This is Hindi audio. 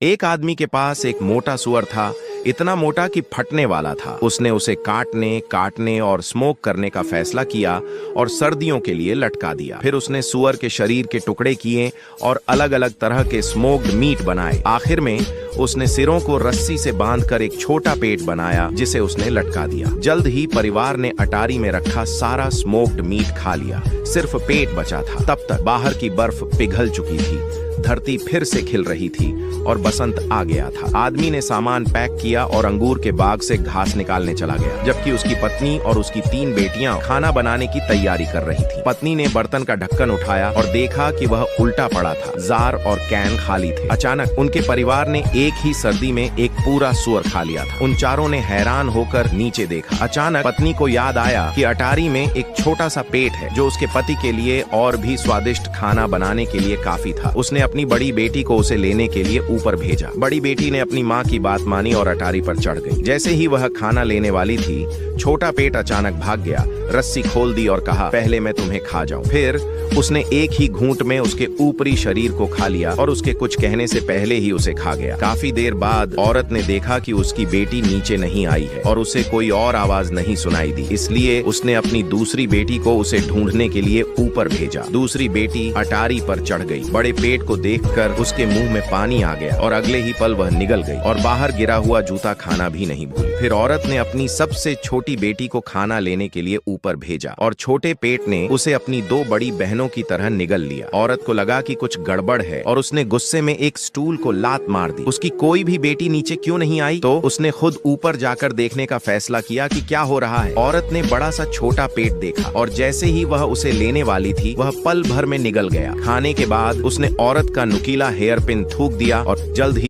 एक आदमी के पास एक मोटा सुअर था, इतना मोटा कि फटने वाला था। उसने उसे काटने और स्मोक करने का फैसला किया और सर्दियों के लिए लटका दिया। फिर उसने सुअर के शरीर के टुकड़े किए और अलग अलग तरह के स्मोक्ड मीट बनाए। आखिर में उसने सिरों को रस्सी से बांधकर एक छोटा पेट बनाया जिसे उसने लटका दिया। जल्द ही परिवार ने अटारी में रखा सारा स्मोक्ड मीट खा लिया, सिर्फ पेट बचा था। तब तक बाहर की बर्फ पिघल चुकी थी, धरती फिर से खिल रही थी और बसंत आ गया था। आदमी ने सामान पैक किया और अंगूर के बाग से घास निकालने चला गया, जबकि उसकी पत्नी और उसकी 3 बेटियां खाना बनाने की तैयारी कर रही थी। पत्नी ने बर्तन का ढक्कन उठाया और देखा कि वह उल्टा पड़ा था, जार और कैन खाली थे। अचानक उनके परिवार ने एक ही सर्दी में एक पूरा सुअर खा लिया था। उन चारों ने हैरान होकर नीचे देखा। अचानक पत्नी को याद आया कि अटारी में एक छोटा सा पेट है जो उसके पति के लिए और भी स्वादिष्ट खाना बनाने के लिए काफी था। उसने अपनी बड़ी बेटी को उसे लेने के लिए ऊपर भेजा। बड़ी बेटी ने अपनी माँ की बात मानी और अटारी पर चढ़ गई। जैसे ही वह खाना लेने वाली थी, छोटा पेट अचानक भाग गया, रस्सी खोल दी और कहा, पहले मैं तुम्हें खा जाऊं। फिर उसने एक ही घूंट में उसके ऊपरी शरीर को खा लिया और उसके कुछ कहने से पहले ही उसे खा गया। काफी देर बाद औरत ने देखा कि उसकी बेटी नीचे नहीं आई है और उसे कोई और आवाज नहीं सुनाई दी, इसलिए उसने अपनी दूसरी बेटी को उसे ढूंढने के लिए ऊपर भेजा। दूसरी बेटी अटारी पर चढ़ गई। बड़े पेट को देखकर उसके मुंह में पानी आ गया और अगले ही पल वह निगल गई और बाहर गिरा हुआ जूता खाना भी नहीं भूली। फिर औरत ने अपनी सबसे छोटी बेटी को खाना लेने के लिए ऊपर भेजा और छोटे पेट ने उसे अपनी 2 बड़ी बहनों की तरह निगल लिया। औरत को लगा कि कुछ गड़बड़ है और उसने गुस्से में एक स्टूल को लात मार दी। उसकी कोई भी बेटी नीचे क्यों नहीं आई? तो उसने खुद ऊपर जाकर देखने का फैसला किया कि क्या हो रहा है। औरत ने बड़ा सा छोटा पेट देखा और जैसे ही वह उसे लेने वाली थी, वह पल भर में निगल गया। खाने के बाद उसने औरत का नुकीला हेयर पिन थूक दिया और जल्द ही